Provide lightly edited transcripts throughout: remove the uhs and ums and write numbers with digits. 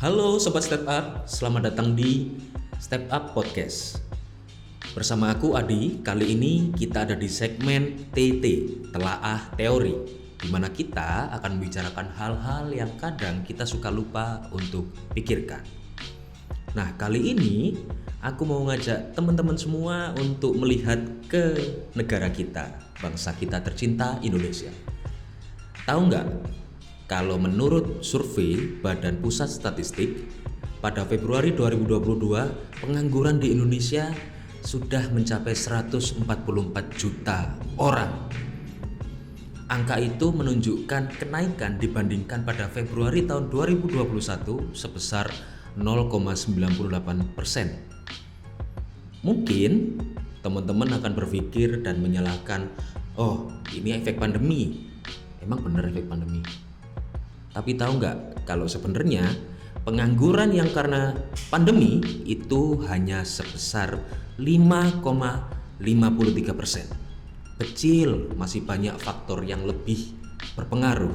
Halo Sobat Step Up, selamat datang di Step Up Podcast. Bersama aku Adi, kali ini kita ada di segmen TT, Telaah Teori, di mana kita akan membicarakan hal-hal yang kadang kita suka lupa untuk pikirkan. Nah, kali ini aku mau ngajak teman-teman semua untuk melihat ke negara kita, bangsa kita tercinta Indonesia. Tahu nggak? Kalau menurut survei Badan Pusat Statistik, pada Februari 2022, pengangguran di Indonesia sudah mencapai 144 juta orang. Angka itu menunjukkan kenaikan dibandingkan pada Februari tahun 2021 sebesar 0,98%. Mungkin teman-teman akan berpikir dan menyalahkan, oh ini efek pandemi. Emang benar efek pandemi? Tapi tahu nggak kalau sebenarnya pengangguran yang karena pandemi itu hanya sebesar 5,53%. Kecil, masih banyak faktor yang lebih berpengaruh.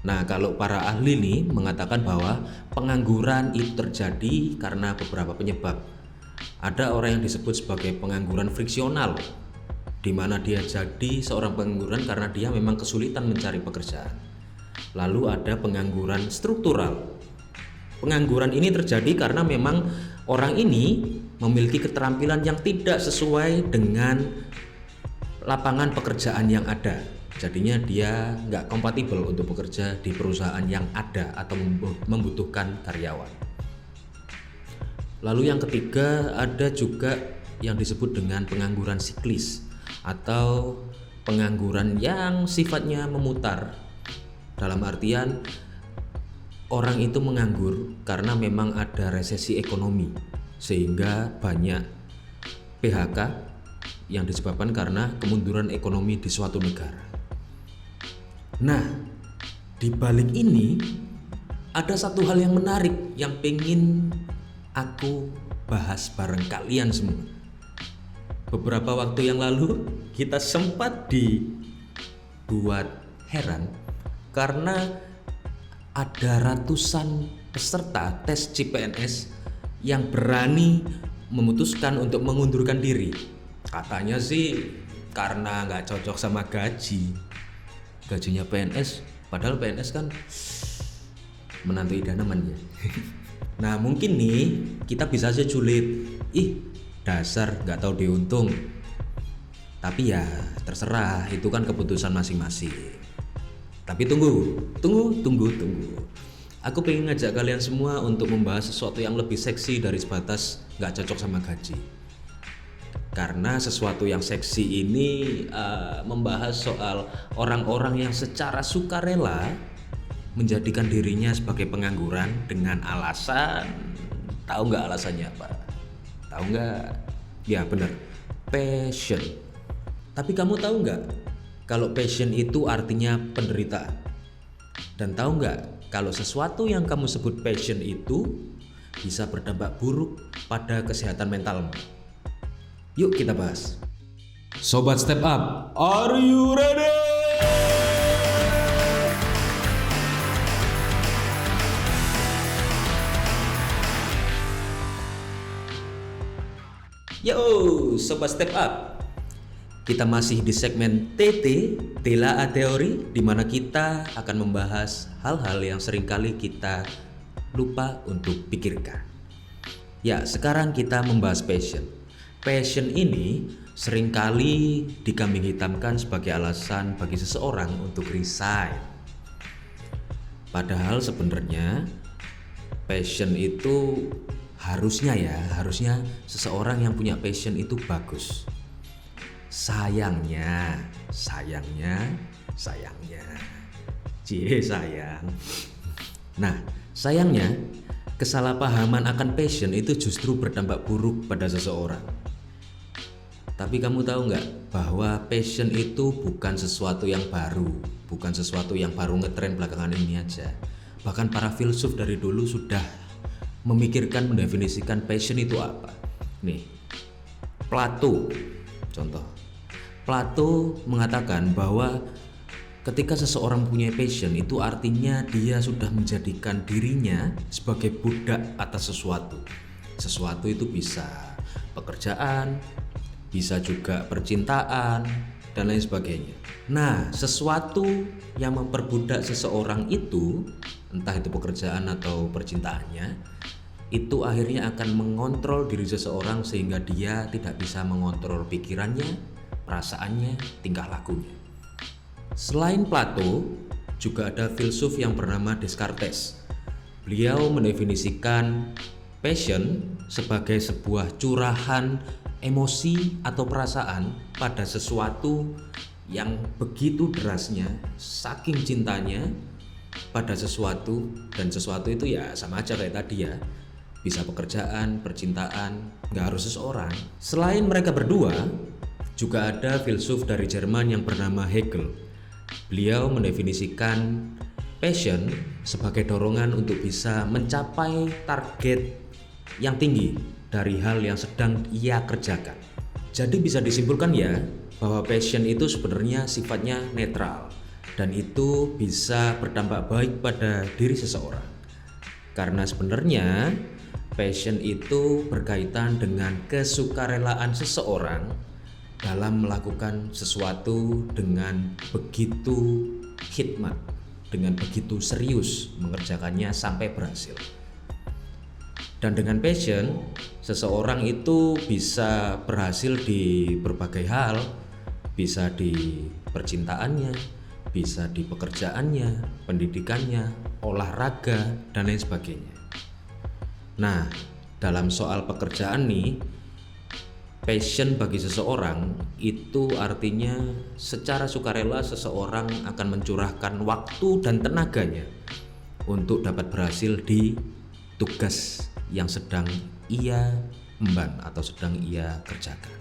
Nah, kalau para ahli nih mengatakan bahwa pengangguran itu terjadi karena beberapa penyebab. Ada orang yang disebut sebagai pengangguran friksional, di mana dia jadi seorang pengangguran karena dia memang kesulitan mencari pekerjaan. Lalu ada pengangguran struktural. Pengangguran ini terjadi karena memang orang ini memiliki keterampilan yang tidak sesuai dengan lapangan pekerjaan yang ada. Jadinya dia nggak kompatibel untuk bekerja di perusahaan yang ada atau membutuhkan karyawan. Lalu yang ketiga ada juga yang disebut dengan pengangguran siklis atau pengangguran yang sifatnya memutar. Dalam artian orang itu menganggur karena memang ada resesi ekonomi sehingga banyak PHK yang disebabkan karena kemunduran ekonomi di suatu negara. Nah, di balik ini ada satu hal yang menarik yang pengen aku bahas bareng kalian semua. Beberapa waktu yang lalu kita sempat dibuat heran karena ada ratusan peserta tes CPNS yang berani memutuskan untuk mengundurkan diri. Katanya sih karena nggak cocok sama gajinya PNS, padahal PNS kan menantu idaman ya. Nah, mungkin nih kita bisa aja julid, dasar nggak tahu diuntung. Tapi ya terserah, itu kan keputusan masing-masing. Tapi tunggu. Aku pengen ngajak kalian semua untuk membahas sesuatu yang lebih seksi dari sebatas nggak cocok sama gaji. Karena sesuatu yang seksi ini membahas soal orang-orang yang secara sukarela menjadikan dirinya sebagai pengangguran dengan alasan, tahu nggak alasannya apa? Tahu nggak? Ya benar, passion. Tapi kamu tahu nggak kalau passion itu artinya penderitaan? Dan tahu nggak kalau sesuatu yang kamu sebut passion itu bisa berdampak buruk pada kesehatan mentalmu? Yuk kita bahas. Sobat Step Up, are you ready? Yo, Sobat Step Up. Kita masih di segmen TT, Telaah Teori, di mana kita akan membahas hal-hal yang seringkali kita lupa untuk pikirkan. Ya, sekarang kita membahas passion. Passion ini seringkali dikambing hitamkan sebagai alasan bagi seseorang untuk resign. Padahal sebenarnya passion itu harusnya seseorang yang punya passion itu bagus. Sayangnya sayang. Nah, sayangnya kesalahpahaman akan passion itu justru berdampak buruk pada seseorang. Tapi kamu tahu nggak bahwa passion itu bukan sesuatu yang baru, bukan sesuatu yang baru ngetren belakangan ini aja. Bahkan para filsuf dari dulu sudah memikirkan, mendefinisikan passion itu apa. Nih, Plato contoh. Plato mengatakan bahwa Ketika seseorang punya passion, itu artinya dia sudah menjadikan dirinya sebagai budak atas sesuatu. Sesuatu itu bisa pekerjaan, bisa juga percintaan, dan lain sebagainya. Nah, sesuatu yang memperbudak seseorang itu, entah itu pekerjaan atau percintaannya, itu akhirnya akan mengontrol diri seseorang sehingga dia tidak bisa mengontrol pikirannya, perasaannya, tingkah lakunya. Selain Plato, juga ada filsuf yang bernama Descartes. Beliau mendefinisikan passion sebagai sebuah curahan emosi atau perasaan pada sesuatu yang begitu derasnya, saking cintanya pada sesuatu, dan sesuatu itu ya sama aja kayak tadi ya, bisa pekerjaan, percintaan, nggak harus seseorang. Selain mereka berdua, juga ada filsuf dari Jerman yang bernama Hegel. Beliau mendefinisikan passion sebagai dorongan untuk bisa mencapai target yang tinggi dari hal yang sedang ia kerjakan. Jadi bisa disimpulkan ya bahwa passion itu sebenarnya sifatnya netral dan itu bisa berdampak baik pada diri seseorang. Karena sebenarnya passion itu berkaitan dengan kesukarelaan seseorang dalam melakukan sesuatu dengan begitu khidmat, dengan begitu serius mengerjakannya sampai berhasil. Dan dengan passion, seseorang itu bisa berhasil di berbagai hal, bisa di percintaannya, bisa di pekerjaannya, pendidikannya, olahraga, dan lain sebagainya. Nah, dalam soal pekerjaan nih, passion bagi seseorang itu artinya secara sukarela seseorang akan mencurahkan waktu dan tenaganya untuk dapat berhasil di tugas yang sedang ia emban atau sedang ia kerjakan.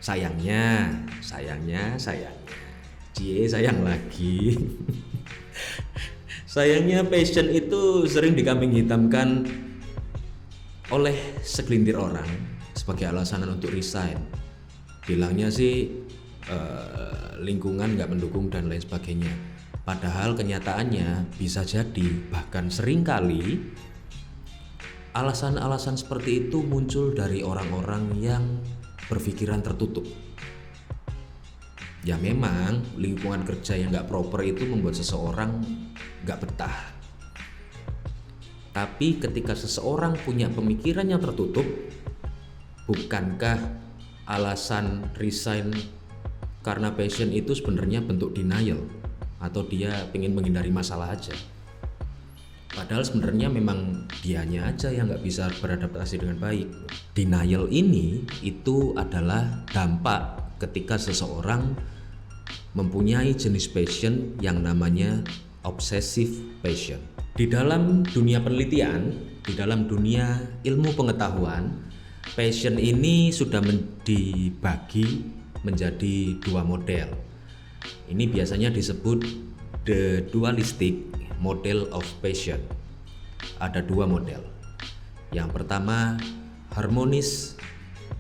Sayangnya, cie sayang lagi. Sayangnya passion itu sering dikambing hitamkan oleh segelintir orang sebagai alasan untuk resign. Bilangnya sih lingkungan nggak mendukung dan lain sebagainya. Padahal kenyataannya bisa jadi bahkan seringkali alasan-alasan seperti itu muncul dari orang-orang yang berpikiran tertutup. Ya memang lingkungan kerja yang nggak proper itu membuat seseorang nggak betah. Tapi ketika seseorang punya pemikiran yang tertutup, bukankah alasan resign karena passion itu sebenarnya bentuk denial atau dia ingin menghindari masalah aja? Padahal sebenarnya memang dianya aja yang nggak bisa beradaptasi dengan baik. Denial ini itu adalah dampak ketika seseorang mempunyai jenis passion yang namanya obsessive passion. Di dalam dunia penelitian, di dalam dunia ilmu pengetahuan, passion ini sudah dibagi menjadi dua model. Ini biasanya disebut the dualistic model of passion. Ada dua model. Yang pertama harmonious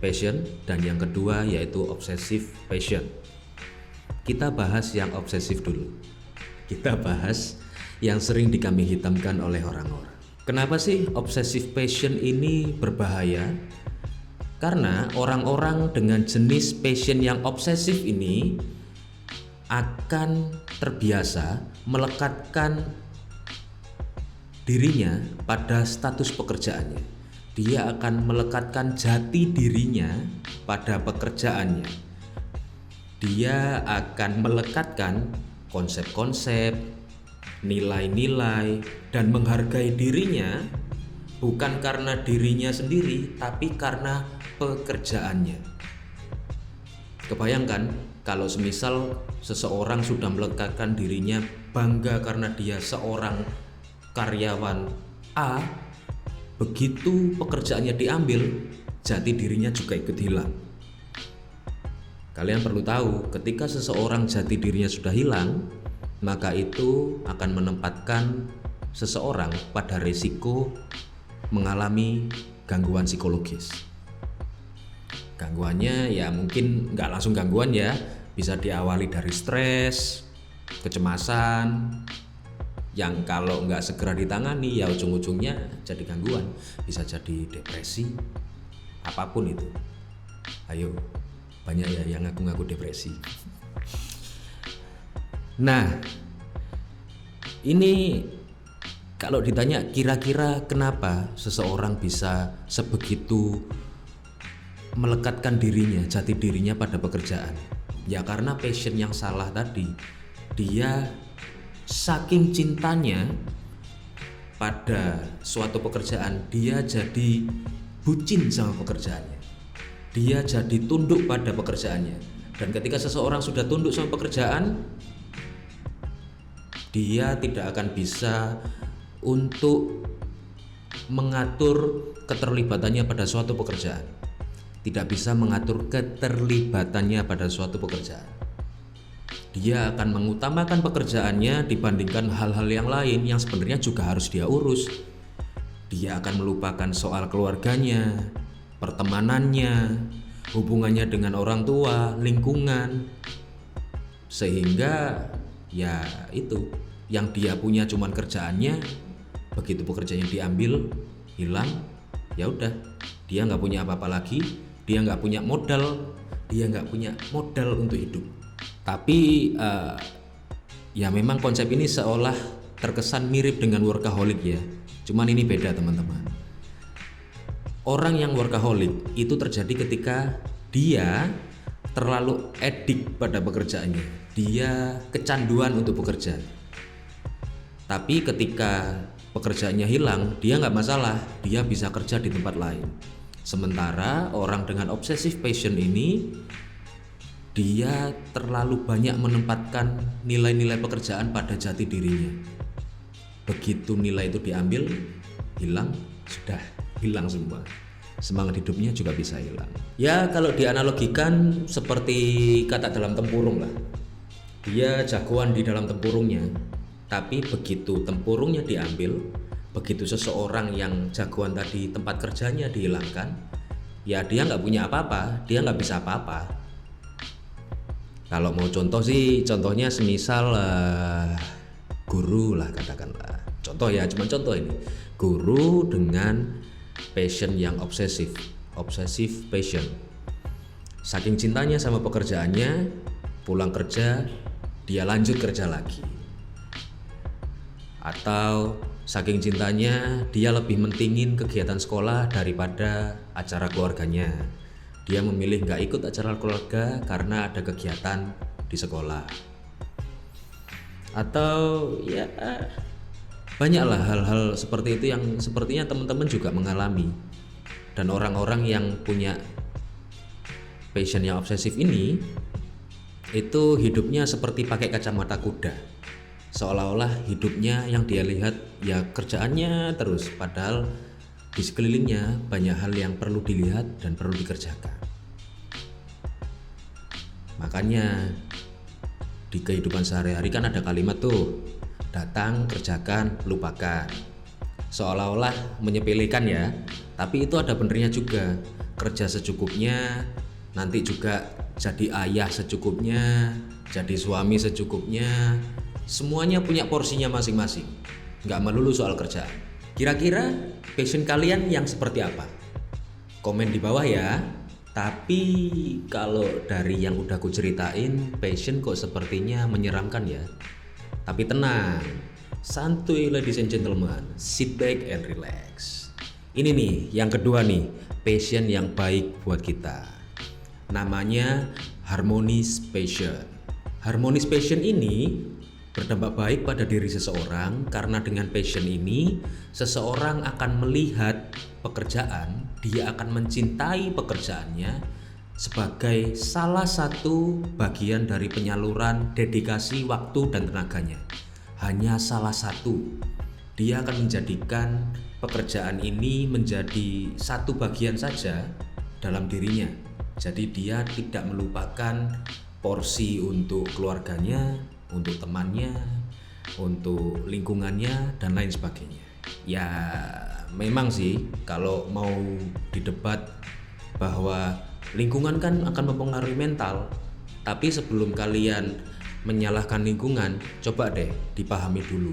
passion dan yang kedua yaitu obsessive passion. Kita bahas yang obsesif dulu. Kita bahas yang sering dikambing hitamkan oleh orang-orang. Kenapa sih obsessive passion ini berbahaya? Karena orang-orang dengan jenis passion yang obsesif ini akan terbiasa melekatkan dirinya pada status pekerjaannya. Dia akan melekatkan jati dirinya pada pekerjaannya. Dia akan melekatkan konsep-konsep, nilai-nilai, dan menghargai dirinya bukan karena dirinya sendiri, tapi karena pekerjaannya. Kebayangkan kalau semisal seseorang sudah melekatkan dirinya bangga karena dia seorang karyawan A, begitu pekerjaannya diambil, jati dirinya juga ikut hilang. Kalian perlu tahu, ketika seseorang jati dirinya sudah hilang, maka itu akan menempatkan seseorang pada risiko mengalami gangguan psikologis. Gangguannya ya mungkin nggak langsung gangguan ya, bisa diawali dari stres, kecemasan yang kalau nggak segera ditangani ya ujung-ujungnya jadi gangguan, bisa jadi depresi, apapun itu. Ayo, banyak ya yang ngaku-ngaku depresi. Nah, ini kalau ditanya kira-kira kenapa seseorang bisa sebegitu melekatkan dirinya, jati dirinya pada pekerjaan, ya karena passion yang salah tadi. Dia saking cintanya pada suatu pekerjaan, dia jadi bucin sama pekerjaannya, dia jadi tunduk pada pekerjaannya. Dan ketika seseorang sudah tunduk sama pekerjaan, dia tidak akan bisa untuk mengatur keterlibatannya pada suatu pekerjaan, tidak bisa mengatur keterlibatannya pada suatu pekerjaan. Dia akan mengutamakan pekerjaannya dibandingkan hal-hal yang lain yang sebenarnya juga harus dia urus. Dia akan melupakan soal keluarganya, pertemanannya, hubungannya dengan orang tua, lingkungan. Sehingga ya itu, yang dia punya cuman kerjaannya. Begitu pekerjaannya diambil, hilang, ya udah, dia nggak punya apa-apa lagi, dia nggak punya modal, untuk hidup. Tapi ya memang konsep ini seolah terkesan mirip dengan workaholic ya. Cuman ini beda teman-teman. Orang yang workaholic itu terjadi ketika dia terlalu edik pada pekerjaannya. Dia kecanduan untuk bekerja. Tapi ketika pekerjaannya hilang, dia nggak masalah, dia bisa kerja di tempat lain. Sementara orang dengan obsessive passion ini, dia terlalu banyak menempatkan nilai-nilai pekerjaan pada jati dirinya. Begitu nilai itu diambil, hilang, sudah hilang semua. Semangat hidupnya juga bisa hilang. Ya kalau dianalogikan seperti kata dalam tempurung lah. Dia jagoan di dalam tempurungnya, tapi begitu tempurungnya diambil, begitu seseorang yang jagoan tadi tempat kerjanya dihilangkan, ya dia nggak punya apa-apa, dia nggak bisa apa-apa. Kalau mau contoh sih, contohnya semisal guru lah katakanlah. Contoh ya, cuma contoh ini. Guru dengan passion yang obsesif passion. Saking cintanya sama pekerjaannya, pulang kerja dia lanjut kerja lagi. Atau saking cintanya dia lebih mentingin kegiatan sekolah daripada acara keluarganya. Dia memilih nggak ikut acara keluarga karena ada kegiatan di sekolah. Atau ya banyaklah hal-hal seperti itu yang sepertinya teman-teman juga mengalami. Dan orang-orang yang punya passion yang obsesif ini, itu hidupnya seperti pakai kacamata kuda. Seolah-olah hidupnya yang dia lihat ya kerjaannya terus, padahal di sekelilingnya banyak hal yang perlu dilihat dan perlu dikerjakan. Makanya di kehidupan sehari-hari kan ada kalimat tuh, datang, kerjakan, lupakan. Seolah-olah menyepelekan ya, tapi itu ada benernya juga. Kerja secukupnya, nanti juga jadi ayah secukupnya, jadi suami secukupnya. Semuanya punya porsinya masing-masing, nggak melulu soal kerjaan. Kira-kira passion kalian yang seperti apa? Komen di bawah ya. Tapi kalau dari yang udah aku ceritain, passion kok sepertinya menyeramkan ya. Tapi tenang, santuy ladies and gentlemen, sit back and relax. Ini nih, yang kedua nih, passion yang baik buat kita. Namanya harmonious passion. Harmonious passion ini berdampak baik pada diri seseorang karena dengan passion ini seseorang akan melihat pekerjaan, dia akan mencintai pekerjaannya sebagai salah satu bagian dari penyaluran dedikasi waktu dan tenaganya. Hanya salah satu. Dia akan menjadikan pekerjaan ini menjadi satu bagian saja dalam dirinya. Jadi dia tidak melupakan porsi untuk keluarganya, untuk temannya, untuk lingkungannya, dan lain sebagainya. Ya memang sih kalau mau didebat bahwa lingkungan kan akan mempengaruhi mental, tapi sebelum kalian menyalahkan lingkungan, coba deh dipahami dulu.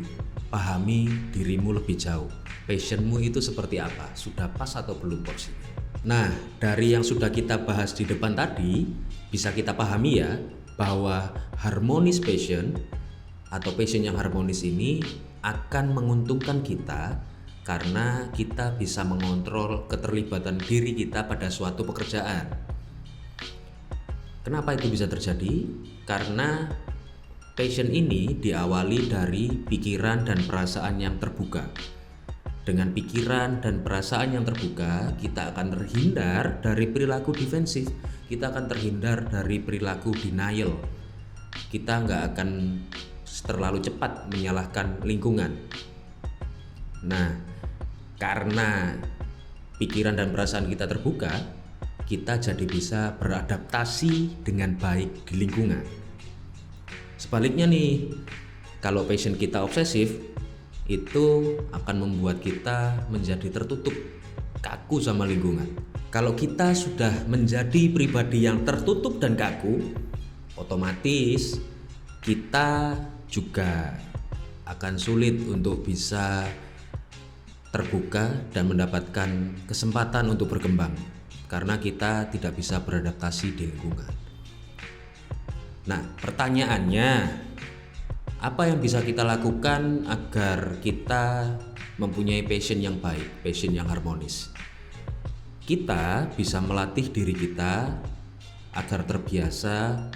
Pahami dirimu lebih jauh. Passionmu itu seperti apa? Sudah pas atau belum porsinya? Nah, dari yang sudah kita bahas di depan tadi, bisa kita pahami ya, bahwa harmonis passion atau passion yang harmonis ini akan menguntungkan kita karena kita bisa mengontrol keterlibatan diri kita pada suatu pekerjaan. Kenapa itu bisa terjadi? Karena passion ini diawali dari pikiran dan perasaan yang terbuka. Dengan pikiran dan perasaan yang terbuka, kita akan terhindar dari perilaku defensif. Kita akan terhindar dari perilaku denial. Kita nggak akan terlalu cepat menyalahkan lingkungan. Nah, karena pikiran dan perasaan kita terbuka, kita jadi bisa beradaptasi dengan baik di lingkungan. Sebaliknya nih, kalau passion kita obsesif, itu akan membuat kita menjadi tertutup, kaku sama lingkungan. Kalau kita sudah menjadi pribadi yang tertutup dan kaku, otomatis kita juga akan sulit untuk bisa terbuka dan mendapatkan kesempatan untuk berkembang karena kita tidak bisa beradaptasi di lingkungan. Nah, pertanyaannya, apa yang bisa kita lakukan agar kita mempunyai passion yang baik, passion yang harmonis? Kita bisa melatih diri kita agar terbiasa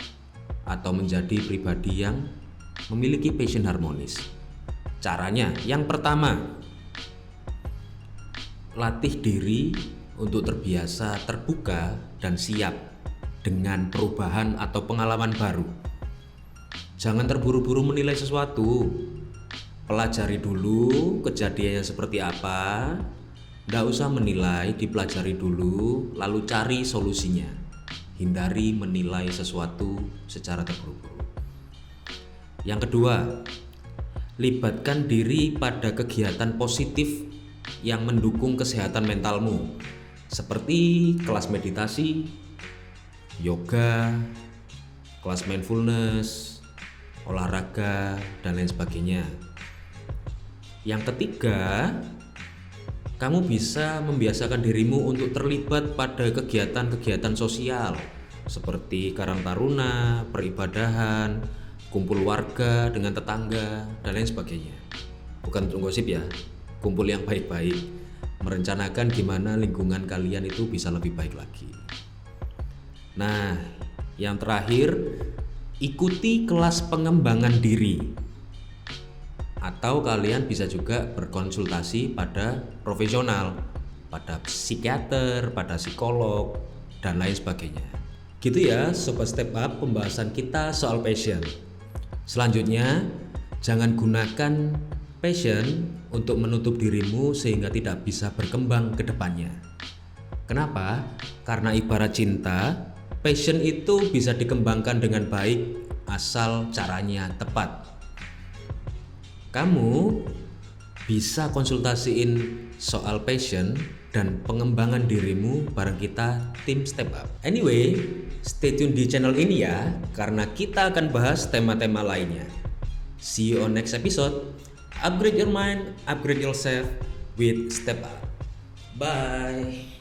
atau menjadi pribadi yang memiliki passion harmonis. Caranya, yang pertama, latih diri untuk terbiasa terbuka dan siap dengan perubahan atau pengalaman baru. Jangan terburu-buru menilai sesuatu. Pelajari dulu kejadiannya seperti apa. Nggak usah menilai, dipelajari dulu, lalu cari solusinya. Hindari menilai sesuatu secara terburu-buru. Yang kedua, libatkan diri pada kegiatan positif yang mendukung kesehatan mentalmu, seperti kelas meditasi, yoga, kelas mindfulness, olahraga, dan lain sebagainya. Yang ketiga, kamu bisa membiasakan dirimu untuk terlibat pada kegiatan-kegiatan sosial seperti karang taruna, peribadahan, kumpul warga dengan tetangga, dan lain sebagainya. Bukan untuk gosip ya, kumpul yang baik-baik, merencanakan gimana lingkungan kalian itu bisa lebih baik lagi. Nah, yang terakhir, ikuti kelas pengembangan diri, atau kalian bisa juga berkonsultasi pada profesional, pada psikiater, pada psikolog, dan lain sebagainya. Gitu ya Sobat Step Up, pembahasan kita soal passion. Selanjutnya, jangan gunakan passion untuk menutup dirimu sehingga tidak bisa berkembang ke depannya. Kenapa? Karena ibarat cinta, passion itu bisa dikembangkan dengan baik asal caranya tepat. Kamu bisa konsultasiin soal passion dan pengembangan dirimu bareng kita tim Step Up. Anyway, stay tune di channel ini ya, karena kita akan bahas tema-tema lainnya. See you on next episode. Upgrade your mind, upgrade yourself with Step Up. Bye.